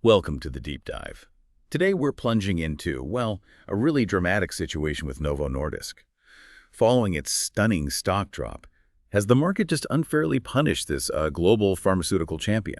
Welcome to the deep dive. Today we're plunging into, well, a really dramatic situation with Novo Nordisk. Following its stunning stock drop, has the market just unfairly punished this global pharmaceutical champion?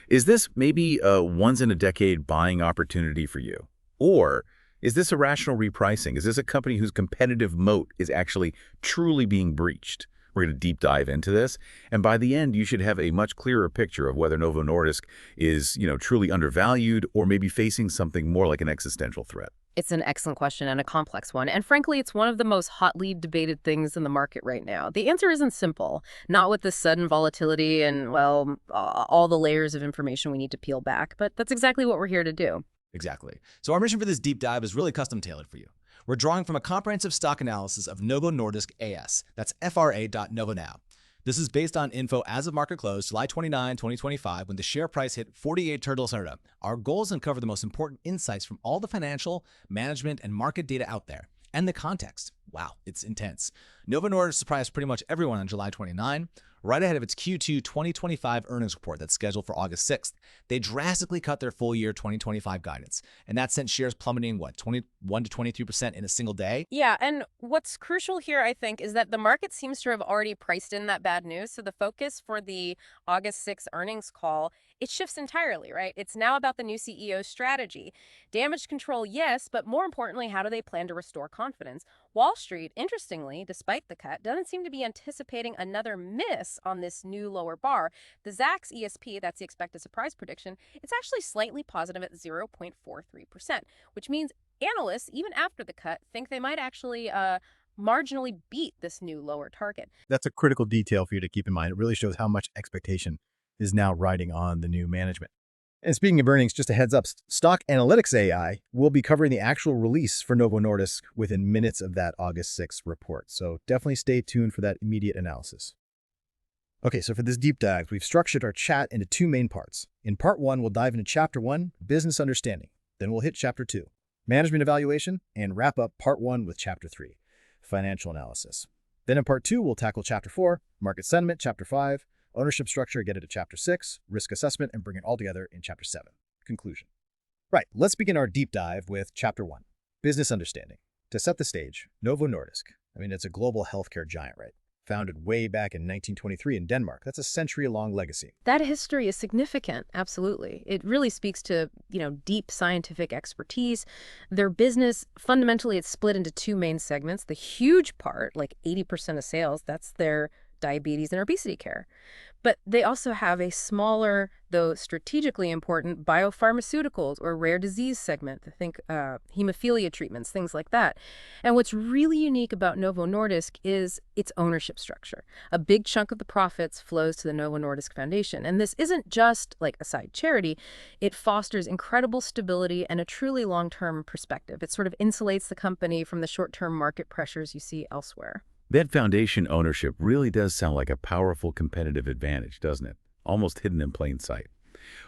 Is this maybe a once-in-a-decade buying opportunity for you? Or is this a rational repricing? Is this a company whose competitive moat is actually truly being breached? We're going to deep dive into this, and by the end, you should have a much clearer picture of whether Novo Nordisk is, truly undervalued or maybe facing something more like an existential threat. It's an excellent question and a complex one. And frankly, it's one of the most hotly debated things in the market right now. The answer isn't simple, not with the sudden volatility and, well, all the layers of information we need to peel back. But that's exactly what we're here to do. Exactly. So our mission for this deep dive is really custom tailored for you. We're drawing from a comprehensive stock analysis of Novo Nordisk AS. That's FRA.NovoNow. This is based on info as of market close, July 29, 2025, when the share price hit 48 turtles. Our goal is to uncover the most important insights from all the financial, management, and market data out there. And the context. Wow, it's intense. Novo Nordisk surprised pretty much everyone on July 29, right ahead of its Q2 2025 earnings report that's scheduled for August 6th. They drastically cut their full year 2025 guidance, and that sent shares plummeting, 21 to 23% in a single day? Yeah, and what's crucial here, I think, is that the market seems to have already priced in that bad news. So the focus for the August 6th earnings call, it shifts entirely, right? It's now about the new CEO's strategy. Damage control, yes, but more importantly, how do they plan to restore confidence? Wall Street, interestingly, despite the cut, doesn't seem to be anticipating another miss on this new lower bar. The Zacks ESP, that's the expected surprise prediction, it's actually slightly positive at 0.43%, which means analysts, even after the cut, think they might actually marginally beat this new lower target. That's a critical detail for you to keep in mind. It really shows how much expectation is now riding on the new management. And speaking of earnings, just a heads up, Stock Analytics AI will be covering the actual release for Novo Nordisk within minutes of that August 6th report. So definitely stay tuned for that immediate analysis. Okay, so for this deep dive, we've structured our chat into two main parts. In part one, we'll dive into chapter 1, business understanding. Then we'll hit chapter 2, management evaluation, and wrap up part 1 with chapter 3, financial analysis. Then in part 2, we'll tackle chapter 4, market sentiment, chapter 5, ownership structure, get into chapter 6, risk assessment, and bring it all together in chapter 7, conclusion. Right, let's begin our deep dive with chapter 1, business understanding. To set the stage, Novo Nordisk, it's a global healthcare giant, right? Founded way back in 1923 in Denmark. That's a century-long legacy. That history is significant, absolutely. It really speaks to, deep scientific expertise. Their business, fundamentally, it's split into two main segments. The huge part, like 80% of sales, that's their diabetes and obesity care. But they also have a smaller, though strategically important, biopharmaceuticals or rare disease segment. Think hemophilia treatments, things like that. And what's really unique about Novo Nordisk is its ownership structure. A big chunk of the profits flows to the Novo Nordisk Foundation. And this isn't just like a side charity. It fosters incredible stability and a truly long-term perspective. It sort of insulates the company from the short-term market pressures you see elsewhere. That foundation ownership really does sound like a powerful competitive advantage, doesn't it? Almost hidden in plain sight.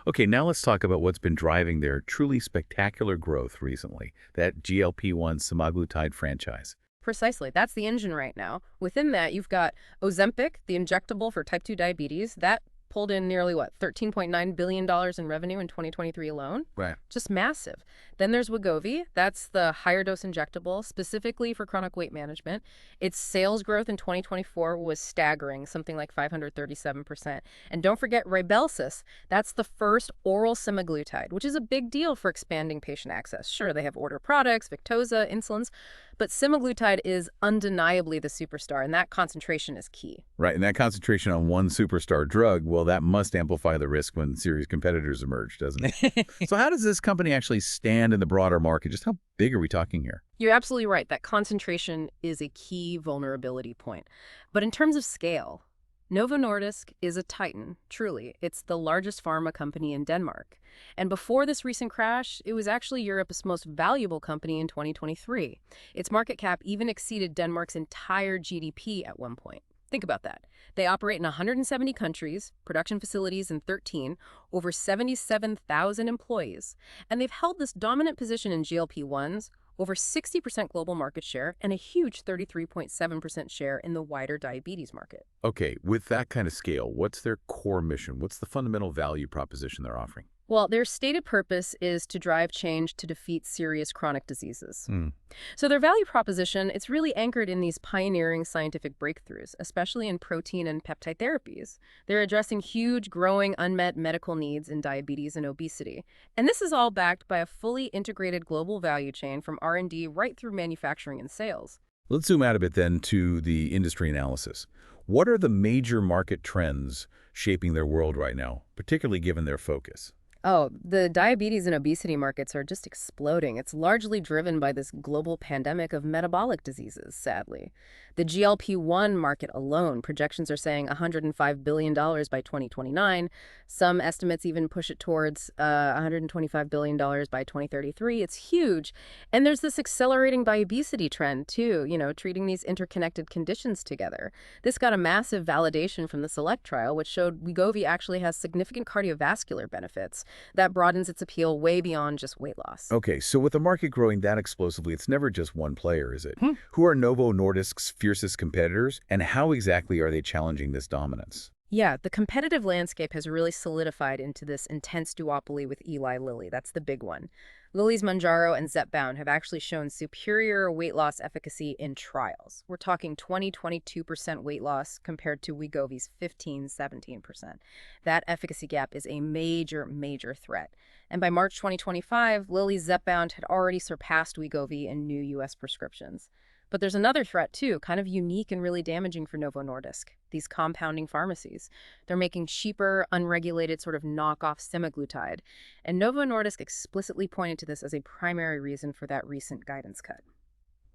Okay, now let's talk about what's been driving their truly spectacular growth recently, that GLP-1 semaglutide franchise. Precisely. That's the engine right now. Within that, you've got Ozempic, the injectable for type 2 diabetes. That pulled in nearly, $13.9 billion in revenue in 2023 alone. Right. Just massive. Then there's Wegovy. That's the higher dose injectable, specifically for chronic weight management. Its sales growth in 2024 was staggering, something like 537%. And don't forget Rybelsus. That's the first oral semaglutide, which is a big deal for expanding patient access. Sure, they have order products, Victoza, insulins, but semaglutide is undeniably the superstar, and that concentration is key. Right, and that concentration on one superstar drug, well, that must amplify the risk when serious competitors emerge, doesn't it? So how does this company actually stand in the broader market? Just how big are we talking here? You're absolutely right. That concentration is a key vulnerability point. But in terms of scale, Novo Nordisk is a titan, truly. It's the largest pharma company in Denmark. And before this recent crash, it was actually Europe's most valuable company in 2023. Its market cap even exceeded Denmark's entire GDP at one point. Think about that. They operate in 170 countries, production facilities in 13, over 77,000 employees. And they've held this dominant position in GLP-1s, over 60% global market share, and a huge 33.7% share in the wider diabetes market. Okay, with that kind of scale, what's their core mission? What's the fundamental value proposition they're offering? Well, their stated purpose is to drive change to defeat serious chronic diseases. Hmm. So their value proposition, it's really anchored in these pioneering scientific breakthroughs, especially in protein and peptide therapies. They're addressing huge, growing, unmet medical needs in diabetes and obesity. And this is all backed by a fully integrated global value chain from R&D right through manufacturing and sales. Let's zoom out a bit then to the industry analysis. What are the major market trends shaping their world right now, particularly given their focus? Oh, the diabetes and obesity markets are just exploding. It's largely driven by this global pandemic of metabolic diseases, sadly. The GLP-1 market alone, projections are saying $105 billion by 2029. Some estimates even push it towards $125 billion by 2033. It's huge. And there's this accelerating by obesity trend, too, treating these interconnected conditions together. This got a massive validation from the SELECT trial, which showed Wegovy actually has significant cardiovascular benefits. That broadens its appeal way beyond just weight loss. Okay, so with the market growing that explosively, it's never just one player, is it? Who are Novo Nordisk's fiercest competitors, and how exactly are they challenging this dominance? Yeah, the competitive landscape has really solidified into this intense duopoly with Eli Lilly. That's the big one. Lilly's Mounjaro and Zepbound have actually shown superior weight loss efficacy in trials. We're talking 20–22% weight loss compared to Wegovy's 15–17%. That efficacy gap is a major, major threat. And by March 2025, Lilly's Zepbound had already surpassed Wegovy in new U.S. prescriptions. But there's another threat, too, kind of unique and really damaging for Novo Nordisk, these compounding pharmacies. They're making cheaper, unregulated sort of knockoff semaglutide. And Novo Nordisk explicitly pointed to this as a primary reason for that recent guidance cut.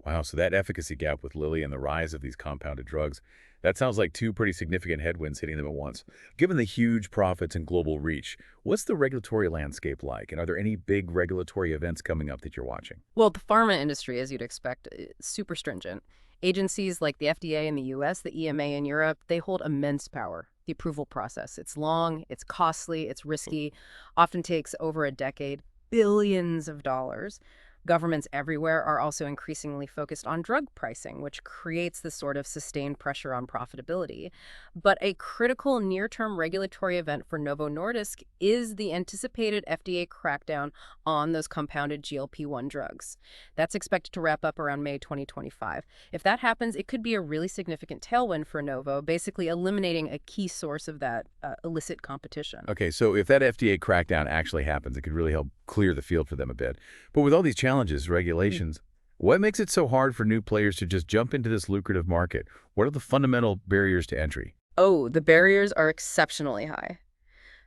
Wow, so that efficacy gap with Lilly and the rise of these compounded drugs, that sounds like two pretty significant headwinds hitting them at once. Given the huge profits and global reach, what's the regulatory landscape like? And are there any big regulatory events coming up that you're watching? Well, the pharma industry, as you'd expect, is super stringent. Agencies like the FDA in the US, the EMA in Europe, they hold immense power. The approval process, it's long, it's costly, it's risky, often takes over a decade, billions of dollars. Governments everywhere are also increasingly focused on drug pricing, which creates this sort of sustained pressure on profitability. But a critical near-term regulatory event for Novo Nordisk is the anticipated FDA crackdown on those compounded GLP-1 drugs. That's expected to wrap up around May 2025. If that happens, it could be a really significant tailwind for Novo, basically eliminating a key source of that illicit competition. Okay, so if that FDA crackdown actually happens, it could really help clear the field for them a bit. But with all these challenges, regulations, what makes it so hard for new players to just jump into this lucrative market? What are the fundamental barriers to entry? Oh, the barriers are exceptionally high.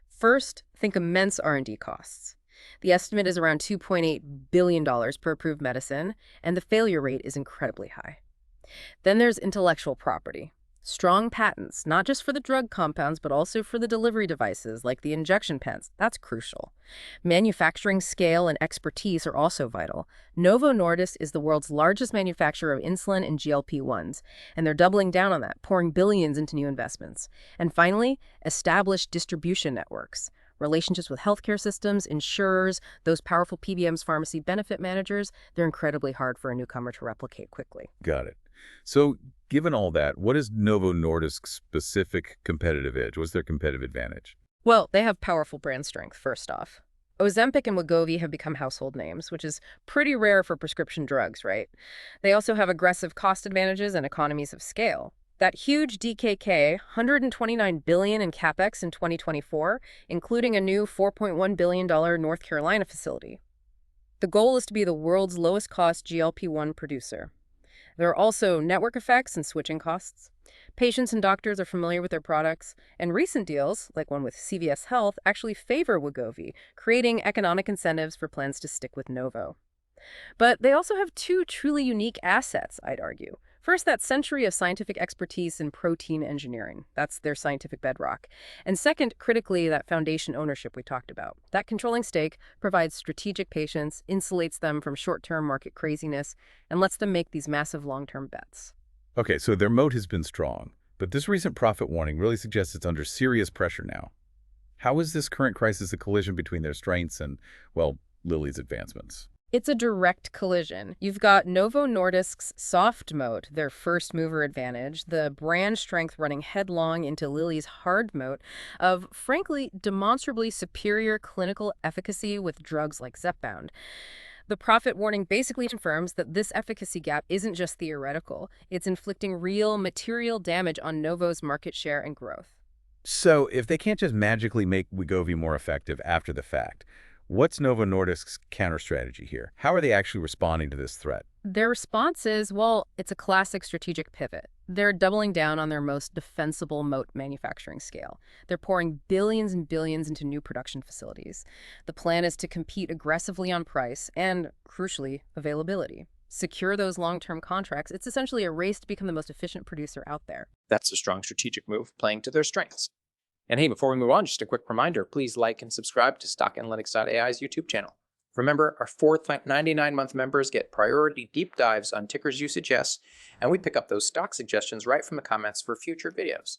First, think immense R&D costs. The estimate is around $2.8 billion per approved medicine, and the failure rate is incredibly high. Then there's intellectual property. Strong patents, not just for the drug compounds, but also for the delivery devices, like the injection pens. That's crucial. Manufacturing scale and expertise are also vital. Novo Nordisk is the world's largest manufacturer of insulin and GLP-1s, and they're doubling down on that, pouring billions into new investments. And finally, established distribution networks. Relationships with healthcare systems, insurers, those powerful PBMs, pharmacy benefit managers, they're incredibly hard for a newcomer to replicate quickly. Got it. So given all that, what is Novo Nordisk's specific competitive edge? What's their competitive advantage? Well, they have powerful brand strength, first off. Ozempic and Wegovy have become household names, which is pretty rare for prescription drugs, right? They also have aggressive cost advantages and economies of scale. That huge DKK, $129 billion in capex in 2024, including a new $4.1 billion North Carolina facility. The goal is to be the world's lowest-cost GLP-1 producer. There are also network effects and switching costs. Patients and doctors are familiar with their products, and recent deals, like one with CVS Health, actually favor Wegovy, creating economic incentives for plans to stick with Novo. But they also have two truly unique assets, I'd argue. First, that century of scientific expertise in protein engineering. That's their scientific bedrock. And second, critically, that foundation ownership we talked about. That controlling stake provides strategic patience, insulates them from short-term market craziness, and lets them make these massive long-term bets. Okay, so their moat has been strong, but this recent profit warning really suggests it's under serious pressure now. How is this current crisis a collision between their strengths and, well, Lilly's advancements? It's a direct collision. You've got Novo Nordisk's soft moat, their first mover advantage, the brand strength running headlong into Lilly's hard moat of, frankly, demonstrably superior clinical efficacy with drugs like Zepbound. The profit warning basically confirms that this efficacy gap isn't just theoretical. It's inflicting real material damage on Novo's market share and growth. So if they can't just magically make Wegovy more effective after the fact, what's Novo Nordisk's counter strategy here? How are they actually responding to this threat? Their response is, well, it's a classic strategic pivot. They're doubling down on their most defensible moat manufacturing scale. They're pouring billions and billions into new production facilities. The plan is to compete aggressively on price and, crucially, availability. Secure those long-term contracts. It's essentially a race to become the most efficient producer out there. That's a strong strategic move, playing to their strengths. And hey, before we move on, just a quick reminder, please like and subscribe to StockAnalytics.ai's YouTube channel. Remember, our fourth 99-month members get priority deep dives on tickers you suggest, and we pick up those stock suggestions right from the comments for future videos.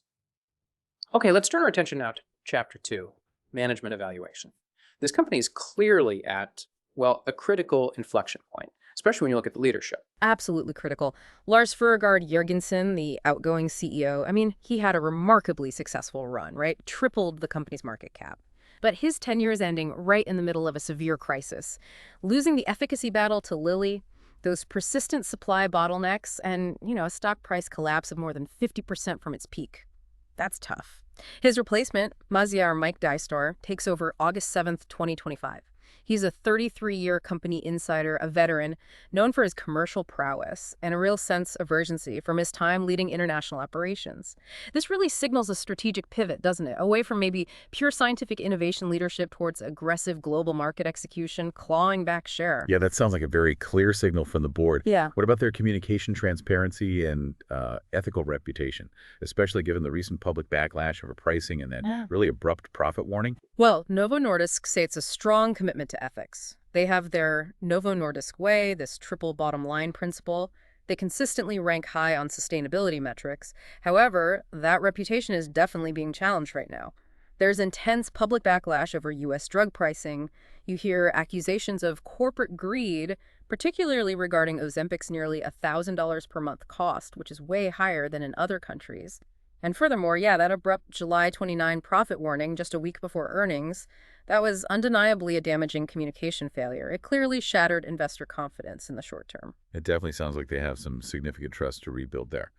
Okay, let's turn our attention now to Chapter 2, Management Evaluation. This company is clearly at, well, a critical inflection point, especially when you look at the leadership. Absolutely critical. Lars Furregard Jørgensen, the outgoing CEO, he had a remarkably successful run, right? Tripled the company's market cap. But his tenure is ending right in the middle of a severe crisis. Losing the efficacy battle to Lilly, those persistent supply bottlenecks, and, a stock price collapse of more than 50% from its peak. That's tough. His replacement, Magyar Mike Dystor, takes over August 7th, 2025. He's a 33-year company insider, a veteran, known for his commercial prowess and a real sense of urgency from his time leading international operations. This really signals a strategic pivot, doesn't it? Away from maybe pure scientific innovation leadership towards aggressive global market execution, clawing back share. Yeah, that sounds like a very clear signal from the board. Yeah. What about their communication transparency and ethical reputation, especially given the recent public backlash over pricing and that really abrupt profit warning? Well, Novo Nordisk say it's a strong commitment to ethics. They have their Novo Nordisk way, this triple bottom line principle. They consistently rank high on sustainability metrics. However, that reputation is definitely being challenged right now. There's intense public backlash over U.S. drug pricing. You hear accusations of corporate greed, particularly regarding Ozempic's nearly $1,000 per month cost, which is way higher than in other countries. And furthermore, that abrupt July 29 profit warning just a week before earnings, that was undeniably a damaging communication failure. It clearly shattered investor confidence in the short term. It definitely sounds like they have some significant trust to rebuild there.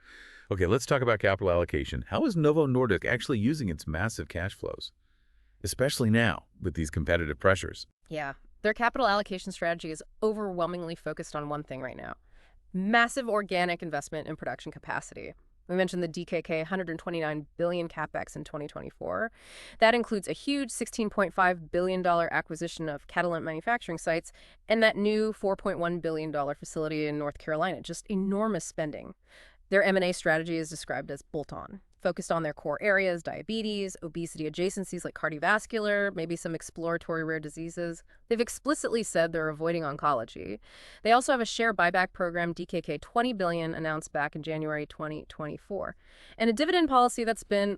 Okay, let's talk about capital allocation. How is Novo Nordisk actually using its massive cash flows, especially now with these competitive pressures? Yeah, their capital allocation strategy is overwhelmingly focused on one thing right now: massive organic investment in production capacity. We mentioned the DKK 129 billion capex in 2024. That includes a huge $16.5 billion acquisition of Catalent manufacturing sites and that new $4.1 billion facility in North Carolina. Just enormous spending. Their M&A strategy is described as bolt-on, focused on their core areas: diabetes, obesity adjacencies like cardiovascular, maybe some exploratory rare diseases. They've explicitly said they're avoiding oncology. They also have a share buyback program, DKK 20 billion, announced back in January 2024. And a dividend policy that's been,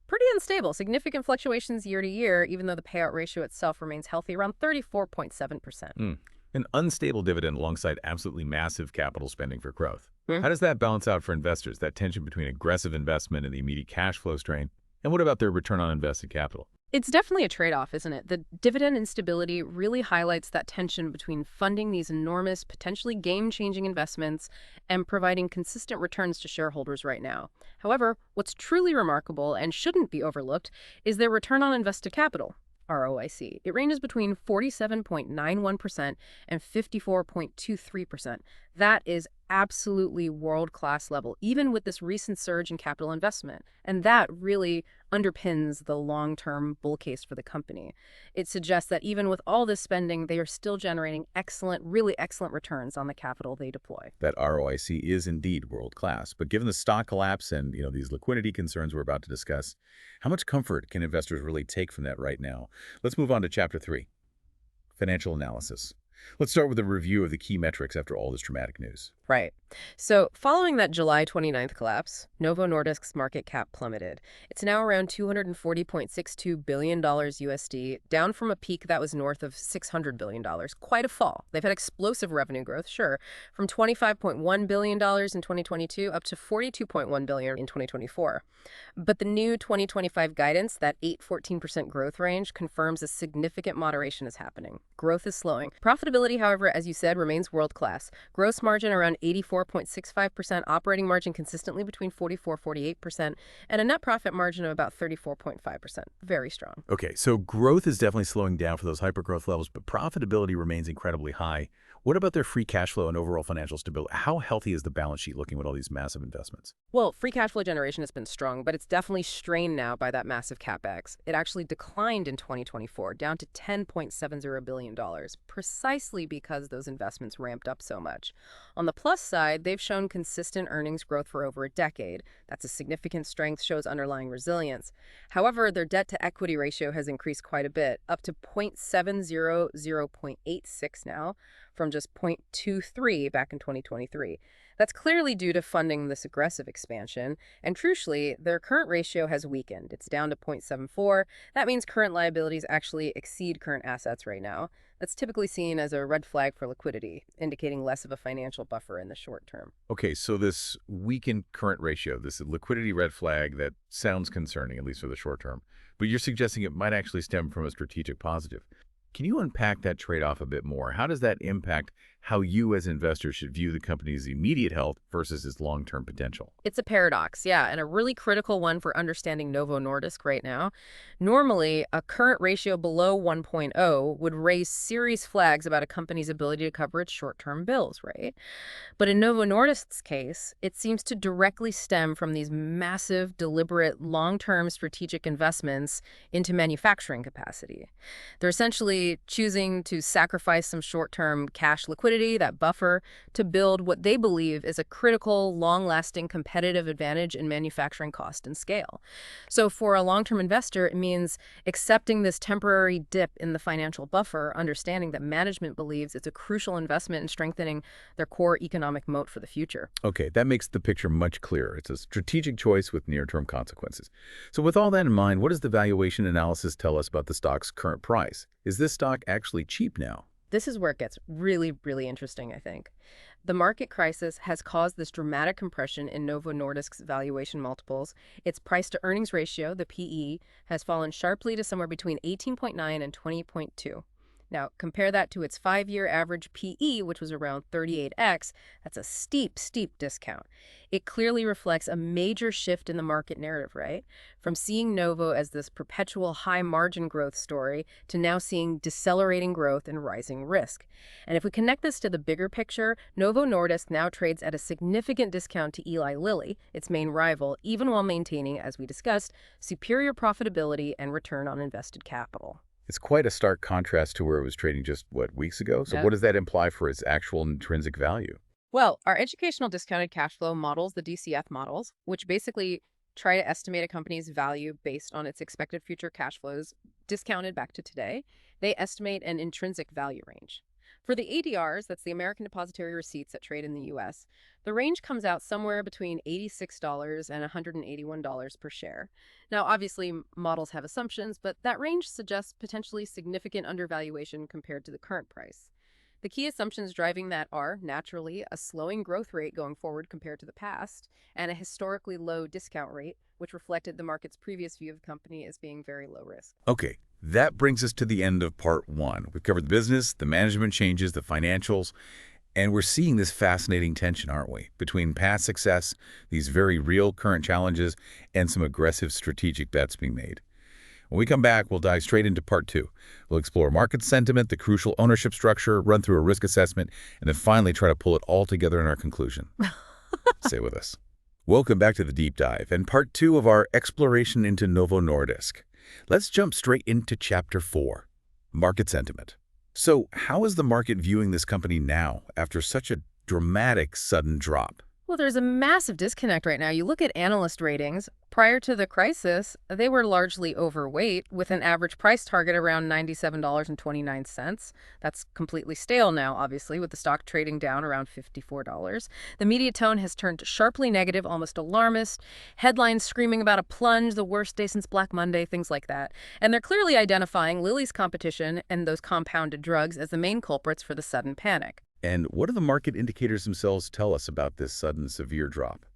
pretty unstable. Significant fluctuations year to year, even though the payout ratio itself remains healthy, around 34.7%. An unstable dividend alongside absolutely massive capital spending for growth. How does that balance out for investors, that tension between aggressive investment and the immediate cash flow strain? And what about their return on invested capital? It's definitely a trade-off, isn't it? The dividend instability really highlights that tension between funding these enormous, potentially game-changing investments and providing consistent returns to shareholders right now. However, what's truly remarkable and shouldn't be overlooked is their return on invested capital, ROIC. It ranges between 47.91% and 54.23%. That is absolutely world-class level, even with this recent surge in capital investment. And that really underpins the long-term bull case for the company. It suggests that even with all this spending, they are still generating really excellent returns on the capital they deploy. That ROIC is indeed world-class. But given the stock collapse and these liquidity concerns we're about to discuss, how much comfort can investors really take from that right now? Let's move on to Chapter 3, Financial Analysis. Let's start with a review of the key metrics after all this dramatic news. Right. So following that July 29th collapse, Novo Nordisk's market cap plummeted. It's now around $240.62 billion USD, down from a peak that was north of $600 billion. Quite a fall. They've had explosive revenue growth, sure, from $25.1 billion in 2022 up to $42.1 billion in 2024. But the new 2025 guidance, that 8-14% growth range, confirms a significant moderation is happening. Growth is slowing. Profitability, however, as you said, remains world-class. Gross margin around 84.65%, operating margin consistently between 44-48%, and a net profit margin of about 34.5%. Very strong. Okay, so growth is definitely slowing down for those hypergrowth levels, but profitability remains incredibly high. What about their free cash flow and overall financial stability? How healthy is the balance sheet looking with all these massive investments? Well, free cash flow generation has been strong, but it's definitely strained now by that massive capex. It actually declined in 2024, down to $10.70 billion, precisely because those investments ramped up so much. On the plus side, they've shown consistent earnings growth for over a decade. That's a significant strength, shows underlying resilience. However, their debt-to-equity ratio has increased quite a bit, up to 0.700.86 now, from just 0.23 back in 2023. That's clearly due to funding this aggressive expansion, and crucially, their current ratio has weakened. It's down to 0.74. That means current liabilities actually exceed current assets right now. That's typically seen as a red flag for liquidity, indicating less of a financial buffer in the short term. Okay, so this weakened current ratio, this liquidity red flag, that sounds concerning, at least for the short term, but you're suggesting it might actually stem from a strategic positive. Can you unpack that trade-off a bit more? How does that impact how you as investors should view the company's immediate health versus its long-term potential? It's a paradox, yeah, and a really critical one for understanding Novo Nordisk right now. Normally, a current ratio below 1.0 would raise serious flags about a company's ability to cover its short-term bills, right? But in Novo Nordisk's case, it seems to directly stem from these massive, deliberate, long-term strategic investments into manufacturing capacity. They're essentially choosing to sacrifice some short-term cash liquidity, that buffer, to build what they believe is a critical, long-lasting competitive advantage in manufacturing cost and scale. So for a long-term investor, it means accepting this temporary dip in the financial buffer, understanding that management believes it's a crucial investment in strengthening their core economic moat for the future. Okay, that makes the picture much clearer. It's a strategic choice with near-term consequences. So with all that in mind, what does the valuation analysis tell us about the stock's current price? Is this stock actually cheap now? This is where it gets really, really interesting, I think. The market crisis has caused this dramatic compression in Novo Nordisk's valuation multiples. Its price-to-earnings ratio, the PE, has fallen sharply to somewhere between 18.9 and 20.2. Now, compare that to its 5-year average PE, which was around 38x. That's a steep, steep discount. It clearly reflects a major shift in the market narrative, right? From seeing Novo as this perpetual high-margin growth story to now seeing decelerating growth and rising risk. And if we connect this to the bigger picture, Novo Nordisk now trades at a significant discount to Eli Lilly, its main rival, even while maintaining, as we discussed, superior profitability and return on invested capital. It's quite a stark contrast to where it was trading just, weeks ago? So what does that imply for its actual intrinsic value? Well, our educational discounted cash flow models, the DCF models, which basically try to estimate a company's value based on its expected future cash flows discounted back to today, they estimate an intrinsic value range. For the ADRs, that's the American Depository Receipts that trade in the U.S., the range comes out somewhere between $86 and $181 per share. Now, obviously, models have assumptions, but that range suggests potentially significant undervaluation compared to the current price. The key assumptions driving that are, naturally, a slowing growth rate going forward compared to the past, and a historically low discount rate, which reflected the market's previous view of the company as being very low risk. Okay, that brings us to the end of part 1. We've covered the business, the management changes, the financials, and we're seeing this fascinating tension, aren't we, between past success, these very real current challenges, and some aggressive strategic bets being made. When we come back, we'll dive straight into part 2. We'll explore market sentiment, the crucial ownership structure, run through a risk assessment, and then finally try to pull it all together in our conclusion. Stay with us. Welcome back to the deep dive and part 2 of our exploration into Novo Nordisk. Let's jump straight into chapter 4, market sentiment. So how is the market viewing this company now after such a dramatic sudden drop? Well, there's a massive disconnect right now. You look at analyst ratings. Prior to the crisis, they were largely overweight, with an average price target around $97.29. That's completely stale now, obviously, with the stock trading down around $54. The media tone has turned sharply negative, almost alarmist. Headlines screaming about a plunge, the worst day since Black Monday, things like that. And they're clearly identifying Lilly's competition and those compounded drugs as the main culprits for the sudden panic. And what do the market indicators themselves tell us about this sudden, severe drop?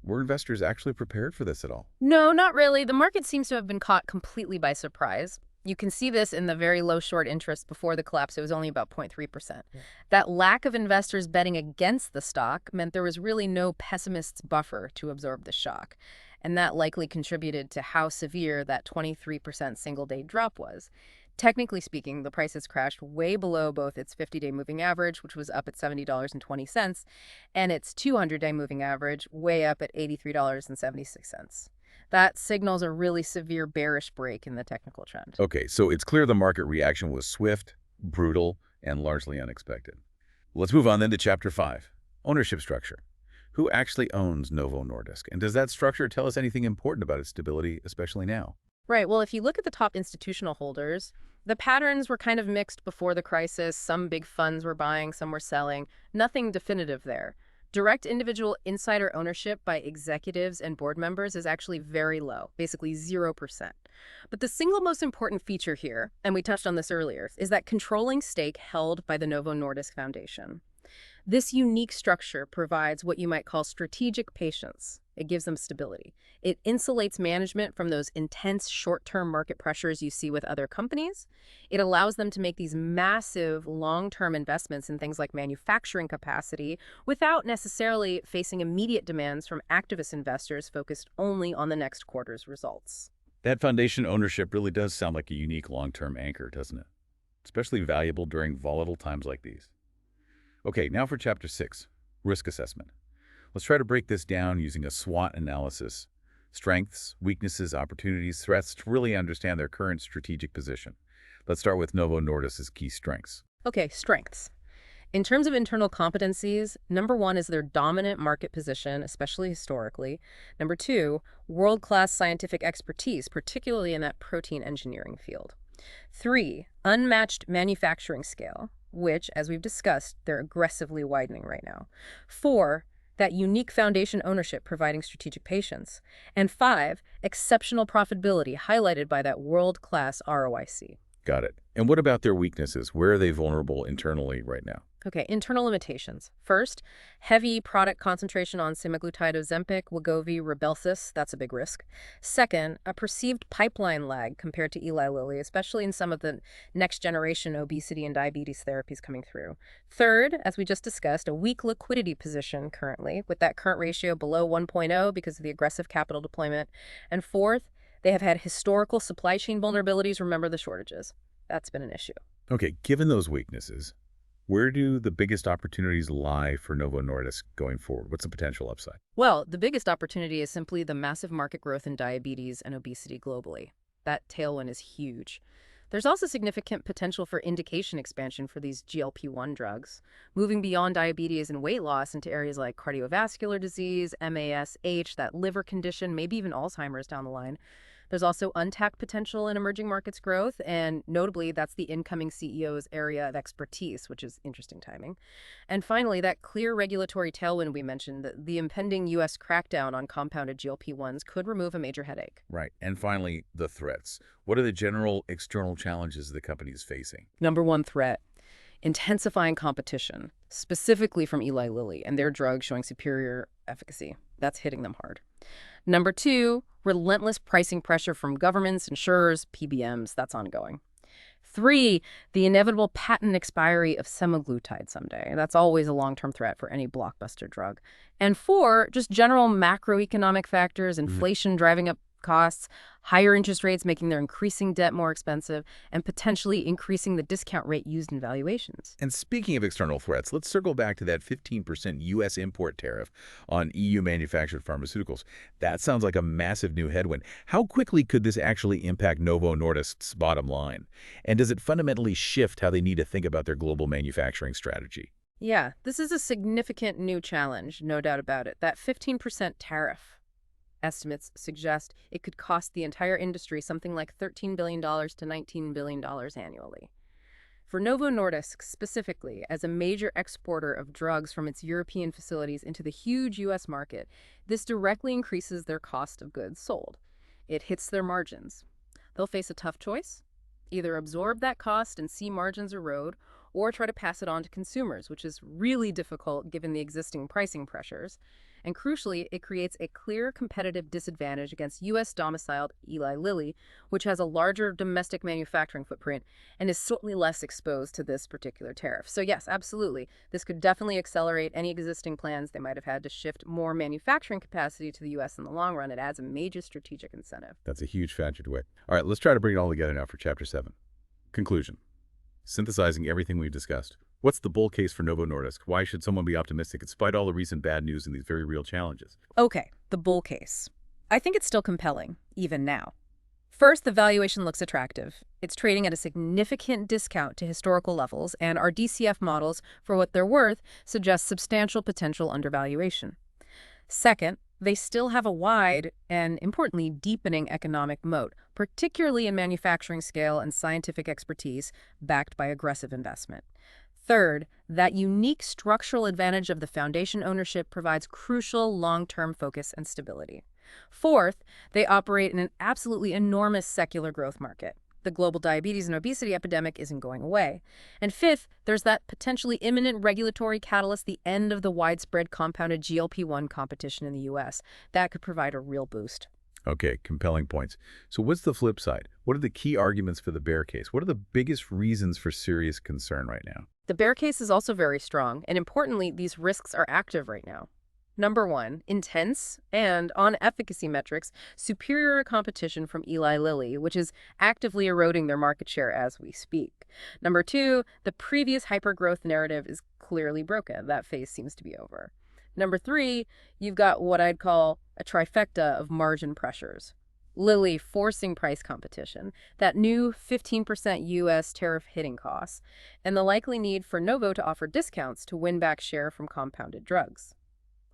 Were investors actually prepared for this at all? No, not really. The market seems to have been caught completely by surprise. You can see this in the very low short interest before the collapse. It was only about 0.3%. Yeah. That lack of investors betting against the stock meant there was really no pessimist's buffer to absorb the shock. And that likely contributed to how severe that 23% single-day drop was. Technically speaking, the price has crashed way below both its 50-day moving average, which was up at $70.20, and its 200-day moving average, way up at $83.76. That signals a really severe bearish break in the technical trend. Okay, so it's clear the market reaction was swift, brutal, and largely unexpected. Let's move on then to Chapter 5, ownership structure. Who actually owns Novo Nordisk, and does that structure tell us anything important about its stability, especially now? Right. Well, if you look at the top institutional holders, the patterns were kind of mixed before the crisis. Some big funds were buying, some were selling. Nothing definitive there. Direct individual insider ownership by executives and board members is actually very low, basically 0%. But the single most important feature here, and we touched on this earlier, is that controlling stake held by the Novo Nordisk Foundation. This unique structure provides what you might call strategic patience. It gives them stability. It insulates management from those intense short-term market pressures you see with other companies. It allows them to make these massive long-term investments in things like manufacturing capacity without necessarily facing immediate demands from activist investors focused only on the next quarter's results. That foundation ownership really does sound like a unique long-term anchor, doesn't it? Especially valuable during volatile times like these. Okay, now for Chapter 6, risk assessment. Let's try to break this down using a SWOT analysis. Strengths, weaknesses, opportunities, threats to really understand their current strategic position. Let's start with Novo Nordisk's key strengths. Okay, strengths. In terms of internal competencies, number one is their dominant market position, especially historically. Number two, world-class scientific expertise, particularly in that protein engineering field. Three, unmatched manufacturing scale, which, as we've discussed, they're aggressively widening right now. Four, that unique foundation ownership providing strategic patience. And five, exceptional profitability highlighted by that world-class ROIC. Got it. And what about their weaknesses? Where are they vulnerable internally right now? Okay, internal limitations. First, heavy product concentration on semaglutide, Ozempic, Wegovy, Rybelsus. That's a big risk. Second, a perceived pipeline lag compared to Eli Lilly, especially in some of the next-generation obesity and diabetes therapies coming through. Third, as we just discussed, a weak liquidity position currently, with that current ratio below 1.0 because of the aggressive capital deployment. And fourth, they have had historical supply chain vulnerabilities. Remember the shortages. That's been an issue. Okay, given those weaknesses, where do the biggest opportunities lie for Novo Nordisk going forward? What's the potential upside? Well, the biggest opportunity is simply the massive market growth in diabetes and obesity globally. That tailwind is huge. There's also significant potential for indication expansion for these GLP-1 drugs, moving beyond diabetes and weight loss into areas like cardiovascular disease, MASH, that liver condition, maybe even Alzheimer's down the line. There's also untapped potential in emerging markets growth, and notably, that's the incoming CEO's area of expertise, which is interesting timing. And finally, that clear regulatory tailwind we mentioned, the impending U.S. crackdown on compounded GLP-1s could remove a major headache. Right. And finally, the threats. What are the general external challenges the company is facing? Number one threat, intensifying competition, specifically from Eli Lilly and their drugs showing superior efficacy. That's hitting them hard. Number two, relentless pricing pressure from governments, insurers, PBMs. That's ongoing. Three, the inevitable patent expiry of semaglutide someday. That's always a long-term threat for any blockbuster drug. And four, just general macroeconomic factors, inflation driving up costs, higher interest rates making their increasing debt more expensive, and potentially increasing the discount rate used in valuations. And speaking of external threats, let's circle back to that 15% U.S. import tariff on EU-manufactured pharmaceuticals. That sounds like a massive new headwind. How quickly could this actually impact Novo Nordisk's bottom line? And does it fundamentally shift how they need to think about their global manufacturing strategy? Yeah, this is a significant new challenge, no doubt about it. That 15% tariff estimates suggest it could cost the entire industry something like $13 billion to $19 billion annually. For Novo Nordisk specifically, as a major exporter of drugs from its European facilities into the huge U.S. market, this directly increases their cost of goods sold. It hits their margins. They'll face a tough choice: either absorb that cost and see margins erode, or try to pass it on to consumers, which is really difficult given the existing pricing pressures. And crucially, it creates a clear competitive disadvantage against U.S. domiciled Eli Lilly, which has a larger domestic manufacturing footprint and is certainly less exposed to this particular tariff. So yes, absolutely, this could definitely accelerate any existing plans they might have had to shift more manufacturing capacity to the U.S. in the long run. It adds a major strategic incentive. That's a huge factor to it. All right, let's try to bring it all together now for Chapter 7. Conclusion. Synthesizing everything we've discussed. What's the bull case for Novo Nordisk? Why should someone be optimistic despite all the recent bad news and these very real challenges? Okay, the bull case. I think it's still compelling, even now. First, the valuation looks attractive. It's trading at a significant discount to historical levels, and our DCF models, for what they're worth, suggest substantial potential undervaluation. Second, they still have a wide and, importantly, deepening economic moat, particularly in manufacturing scale and scientific expertise, backed by aggressive investment. Third, that unique structural advantage of the foundation ownership provides crucial long-term focus and stability. Fourth, they operate in an absolutely enormous secular growth market. The global diabetes and obesity epidemic isn't going away. And fifth, there's that potentially imminent regulatory catalyst, the end of the widespread compounded GLP-1 competition in the U.S. That could provide a real boost. Okay, compelling points. So what's the flip side? What are the key arguments for the bear case? What are the biggest reasons for serious concern right now? The bear case is also very strong, and importantly, these risks are active right now. Number one, intense and, on efficacy metrics, superior competition from Eli Lilly, which is actively eroding their market share as we speak. Number two, the previous hypergrowth narrative is clearly broken. That phase seems to be over. Number three, you've got what I'd call a trifecta of margin pressures. Lilly forcing price competition, that new 15% U.S. tariff hitting costs, and the likely need for Novo to offer discounts to win back share from compounded drugs.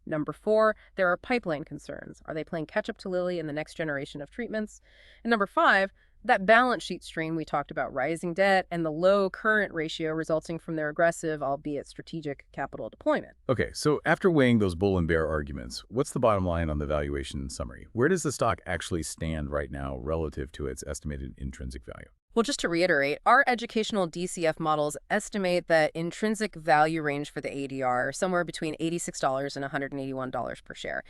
Number four, there are pipeline concerns. Are they playing catch-up to Lilly in the next generation of treatments? And number five, that balance sheet strain we talked about, rising debt and the low current ratio resulting from their aggressive, albeit strategic, capital deployment. Okay, so after weighing those bull and bear arguments, what's the bottom line on the valuation summary? Where does the stock actually stand right now relative to its estimated intrinsic value? Well, just to reiterate, our educational DCF models estimate that intrinsic value range for the ADR somewhere between $86 and $181 per share.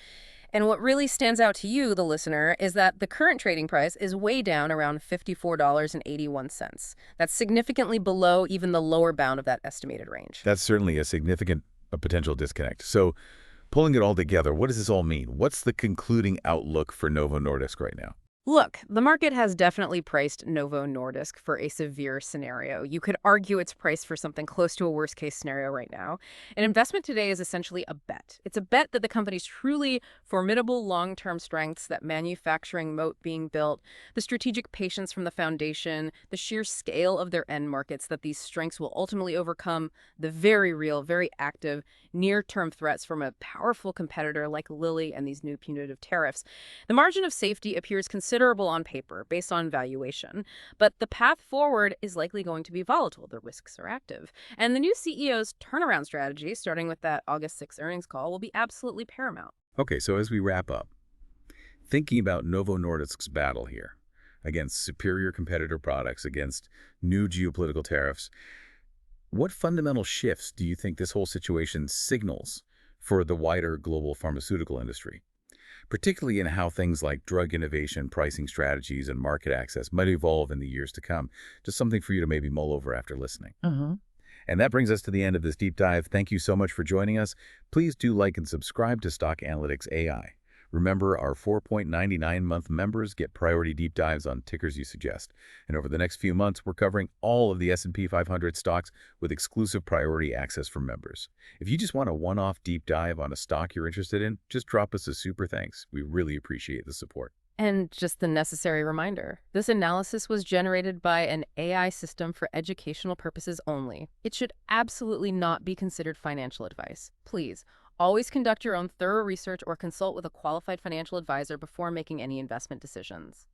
And what really stands out to you, the listener, is that the current trading price is way down around $54.81. That's significantly below even the lower bound of that estimated range. That's certainly a significant potential disconnect. So pulling it all together, what does this all mean? What's the concluding outlook for Novo Nordisk right now? Look, the market has definitely priced Novo Nordisk for a severe scenario. You could argue it's priced for something close to a worst-case scenario right now. An investment today is essentially a bet. It's a bet that the company's truly formidable long-term strengths, that manufacturing moat being built, the strategic patience from the foundation, the sheer scale of their end markets, that these strengths will ultimately overcome the very real, very active, near-term threats from a powerful competitor like Lilly and these new punitive tariffs. The margin of safety appears considerable on paper based on valuation, but the path forward is likely going to be volatile. The risks are active. And the new CEO's turnaround strategy, starting with that August 6th earnings call, will be absolutely paramount. Okay, so as we wrap up, thinking about Novo Nordisk's battle here against superior competitor products, against new geopolitical tariffs, what fundamental shifts do you think this whole situation signals for the wider global pharmaceutical industry, particularly in how things like drug innovation, pricing strategies, and market access might evolve in the years to come? Just something for you to maybe mull over after listening. And that brings us to the end of this deep dive. Thank you so much for joining us. Please do like and subscribe to Stock Analytics AI. Remember, our 4.99-month members get priority deep dives on tickers you suggest. And over the next few months, we're covering all of the S&P 500 stocks with exclusive priority access for members. If you just want a one-off deep dive on a stock you're interested in, just drop us a super thanks. We really appreciate the support. And just the necessary reminder, this analysis was generated by an AI system for educational purposes only. It should absolutely not be considered financial advice. Please, always conduct your own thorough research or consult with a qualified financial advisor before making any investment decisions.